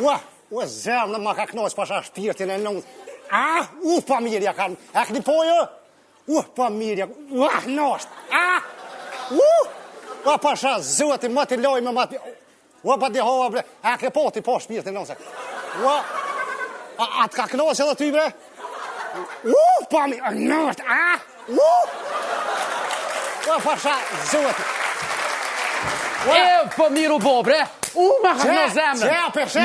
Ua, zemë në ma ka knoqë pasha shpirtin e nëndë. Pa mirja kanë. E këni pojë? Pa mirja. Knoqë. Pasha zëti, më t'i lojme, më t'i... pa di hova, bre. E ke po t'i po shpirtin e nëndë. A t'ka knoqë edhe ty, bre? Pa mirja. Knoqë. Pasha zëti. Po miru bo, bre. Ma ka knoqë zemrën.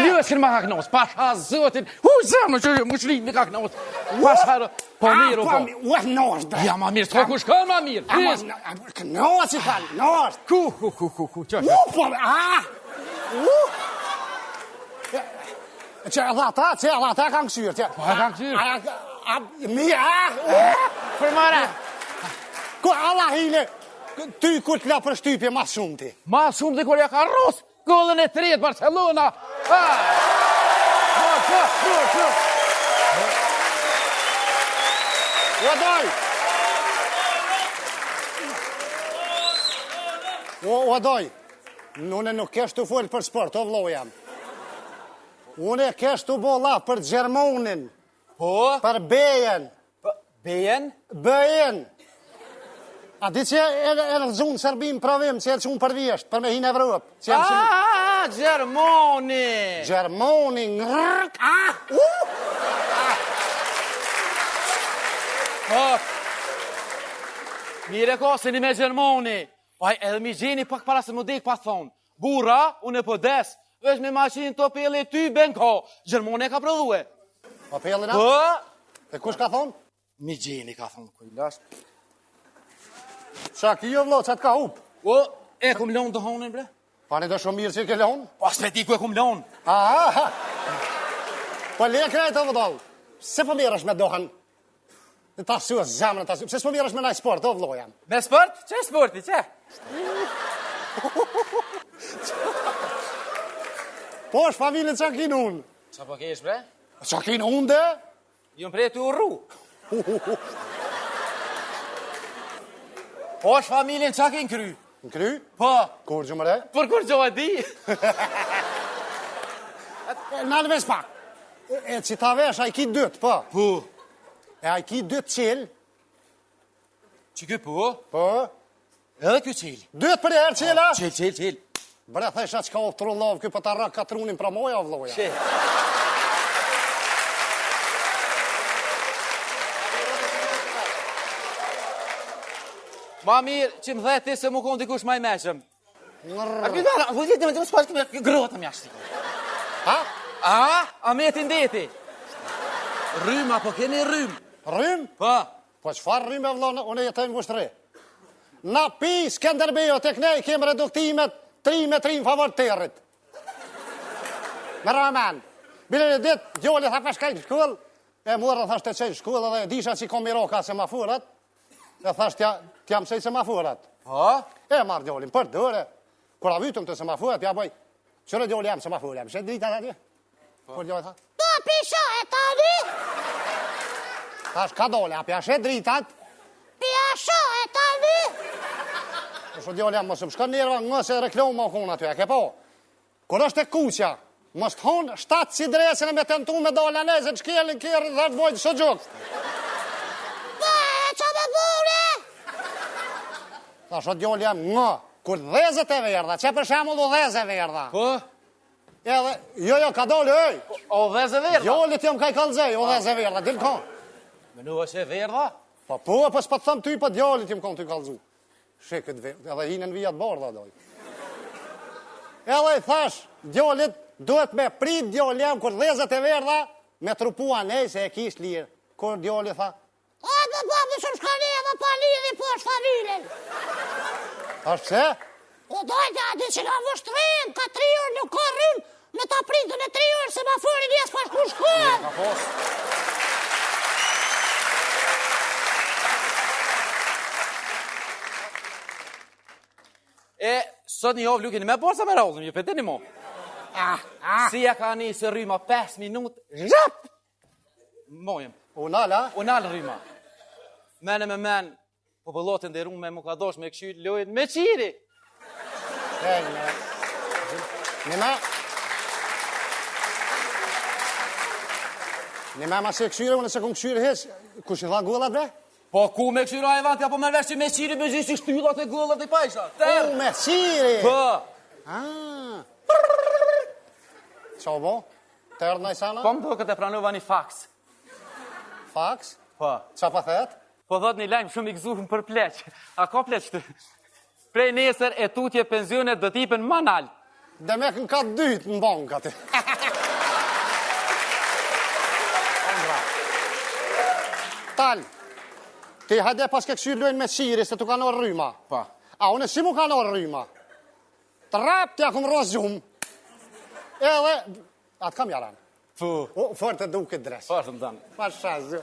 Ljëshin ma ka knoqë. Pasha zëtin. Zemrën që më shlimi ka knoqë. Pasha... Po miru bo. Knoqë, bre. Ja, ma mirë, s'ka kush kanë, ma mirë. Knoqë i kanë, knoqë. Ku, që? Që e dha ta kanë kësyrë. Po e kanë kësyrë. Për mëre. Ku Allah hile, ty ku t'la për shtypje ma shumë ti. Ma shumë dhe kur ja ka rrosë, gollën e tretë Barcelona. Wadoj, une nuk kesh të folë për sport, o vlo jam. Une kesh të bolla për Gjermonin. Po? Për Bejen. Bejen? Bejen. A di që e rëzunë Serbim provim, që e lëqunë për vjeshtë, për me hinë Evropë. Gjermoni! Gjermoni, ngërk, Mire kosini me Gjermoni. Edhe mi gjeni pak para se më dek pa thonë. Bura, unë e po des, vesh me mashinë të pele ty ben ko. Gjermoni e ka prodhue. Pa pelina? Po? E kush ka thonë? Mi gjeni ka thonë, kujlash. Qa ki jo vlo, qa t'ka hup? E kum lonë të honin, bre? Pani do shumë mirë që i ke lonë? Po, s'pe ku e kum lonë. Po le krejtë o vëdoll. Se po mirësh me dohen? Në ta sua zemrën, se s'po mirësh me naj sport, o vlo jam? Me sport? Që sporti, që? Po është familën që kinë unë. Qa po kesh, bre? Që kinë unë dhe? Jum prej të urru. Po është familjen qa kinë kry? Në kry? Po. Kur gjumëre? Për kur gjoha di? Në në vesh pak. E që ta vesh, a i ki dëtë, po? Po. E a i ki dëtë qelë? Që kë po? Po. Edhe kjo qelë. Dëtë për e herë qela? Qelë. Bre, thesha që ka o trullovë, kjo për ta rak katrunin pra moja, o vloja. Që? Ma mirë që më dhe ti se mu konë dikush ma i meqëm. A këtë dara, vëllit me të më shpashtë me grotëm jashtë. A me ti ndeti? Rrymë, apo keni rrymë? Rrymë? Po. Po qëfar rrymë e vlonë, unë e jetojnë vështëri. Na pi Skenderbejo të kënej, kemë reduktimet 3 me 3 në favor të tërrit. Me rëmen. Bile në ditë, gjolle tha pashkajnë shkull, e murë thashtë të qenë shkull, edhe disha që kom miroka se ma furat, e thashtë t'jam sej se ma furat. Po? E marrë gjollin, për dëre. Kura vytëm të se ma furat, pja boj, qërë gjollë jam se ma furat, shetë drita atje? Kur gjollë tha? Po, pisha e tani? Thash, ka dole, a pja shetë dritat? Pisha e tani? Shë gjollë jam, mos më shkën njerëva, nga se reklamë ma konë aty, e ke po? Kur është e kuqja, mos të honë 7 si dresin e me tentu me dole anezën, shkelin kjerë, dhe të bojtë së gjokë. Po, e që me bure? Tha, shë gjollë jam, nga, kur dhezët e verdha, që për shemull u dhezë e verdha. Po? Edhe, jo, ka dole, ej. O dhezë e verdha? Gjollit jam ka i kalzej, o dhezë e verdha, dilë konë. Menu është e verdha? Po, s'pa të thëmë ty, po djallit jam konë të i kalzu. Shekët verdha, edhe hinën vijat bardha, doj. Edhe i thash, djallit duhet me prit djallit jam, kur dhezët e verdha, me trupua nej se e kish lirë. Kur djallit tha, A, me babë shumë shkani, me pa lidhi po është familjen. thash pse? O dojtë, a di që nga vështërin, ka 3 orë nuk ka rrim, me ta pritën e 3 orë se ma fërin jesë pa shku shkuan. Ka pos. Sot një ovë lukin me borsa me rauzëm, ju pëtini mo. Si ja ka një se rryma 5 minut, zhap! Mojem. Unalë rryma. Mene me men, po pëllotin dhe rume mu ka dosh me këshyt lojt me qiri. Në me. Në me ma se këshyre, unë se kom këshyre heq, kush i dha gullat bre? Po ku me këshyra e vati, apo me vesh që me qiri me gjithë që shtyllat e gullat e pajsha. U, me qiri! Po. Qa bo? Tërë në i sana? Po më do këtë e pranova një faks. Faks? Po. Qa pa thet? Po thot një lajmë shumë i gëzuhën për pleq. A ka pleq të? Prej nesër e tutje pensionet do t'ipen manal. Dhe me kën ka dytë në bank ati. Tal, ti hajde pas ke këshyrë lojnë me qiri se tu ka nërë rryma. Pa. A, unë si mu ka nërë rryma. Trap t'ja këm rosë gjumë. Edhe, atë kam jaran. Po. O, fërë të duke dresë. Po, shumë tanë. Ma shazë.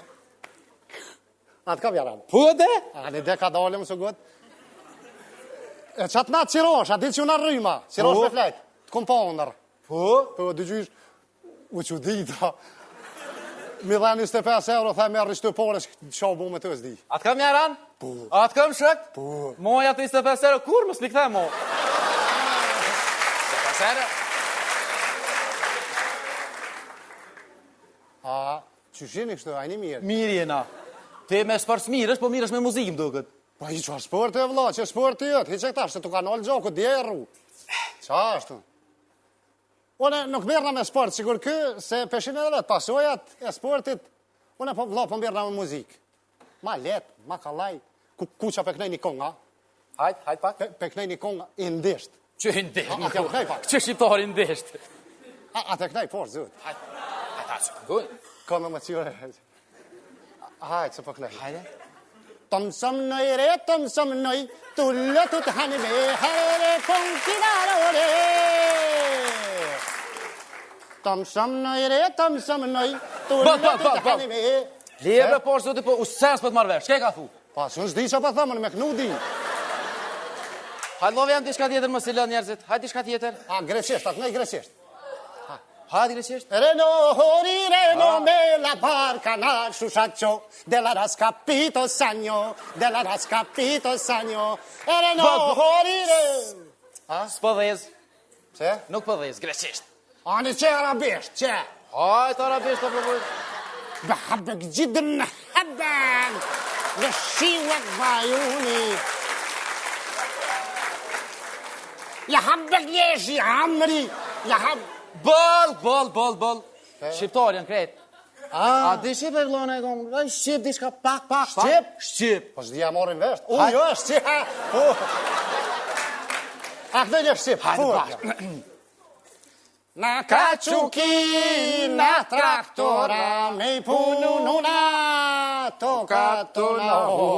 Atë kam jaran. Po dhe? A, në de ka dalim së gotë. E qatë natë qirosh, a ditë që unë rryma. Qirosh me flejtë, të kom pa ndër. Po? Po, dy gjysh, u që dita. Mi dha 25 euro, tha me rrishtu pore, qa bu me të zdi. Atë kam jaran? Po. Atë kam shëk? Po. Moja të 25 euro, kur mës mi këthe mo? 25 euro? A, që shini kështu, a një mirë? Mirë jena. Te me spars mirësh, po mirësh me muzikë më duket. Pa i qa sport e vla, që sport e jëtë, hi që këta, se tu ka nalë gjoku, djerru. Qa ashtu? Une nuk mirëna me sport, sigur kë, se peshin edhe vetë, pasojat e sportit, une po vla po mirëna me muzikë. Ma letë, ma kalaj, ku qa peknej një konga, Hajt pak. peknej një konga i ndisht. Që i ndesht. A t'ja kënej pak? Që shqiptari ndesht. A të kënej, por, zut. Hajt a që këngoj. Ka me më qire. Hajt, se po kënej. Hajde. Tom som nëj re, tom som nëj, tullë të hani me, here konkinarore. Tom som nëj re, tom som nëj, tullë të hani me. Lebe, por, zote, po, u sens për të marrë vesh. Çka ka thu? Pa, së në zdi që pa thëmën, me kënu di. Hajde, love jam diçka tjetër, mos i lën njerëzit. Hajde diçka tjetër. A, greqisht, a kënej greqisht. Hajde greqisht. Reno, hori, reno, me la barca na shushacho, de la rascapito sanyo, de la rascapito sanyo. Reno, hori, reno. S'po dhez. Se? Nuk po dhez, greqisht. A, në që arabisht, që? Hajde, arabisht të provoj. بحبك جدا حبك غشيوك بعيوني يا حبك ليش يا عمري يا حب Bol. Shqiptar janë krejt. A di shqip e vllona e kom? Ai shqip diçka pak. Shqip. Po s'di ja morin vesh. Jo, shqip. Po. A këtë një shqip. Hajde bashkë. Na kaçuki, na traktora, me i punu nuna, toka tuna ho.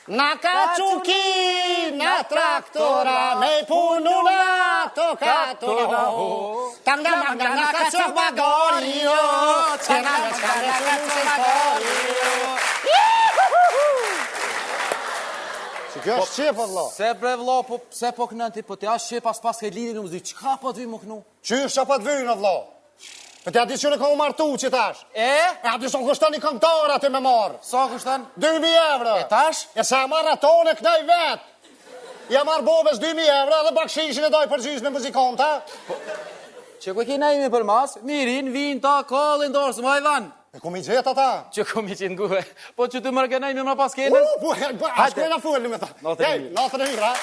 Na kaçuki, na traktora, me i punu nuna, toka tuna ho. Tanga manga na kaçok bagorio, cena me skare se Kjo është qep, o vlo. Se bre vlo, po pse po kënën ti, po ti ashtë qep pas ke lini në muzikë, qka po t'vi më kënu? Qysh që pa t'vyjnë, o vlo? Për t'ja di që në ka u martu që tash. E a di që në kushtan një këngëtar atë me marë. Sa kushtan? 2.000 euro. E tash? E se marë ato në kënaj vetë. Ja marë bobes 2.000 euro dhe bakshishin e doj përgjys me muzikanta. Që ku kina imi për mas, mirin, vin, ta, kallin, dorës, më hajvan. E ku mi gjetë ata? Që ku mi qinë guhe, po që të mërgënaj me më pas kenës? Po, a shkojnë a full me ta. Natën e mirë. Natën e mirë, ha?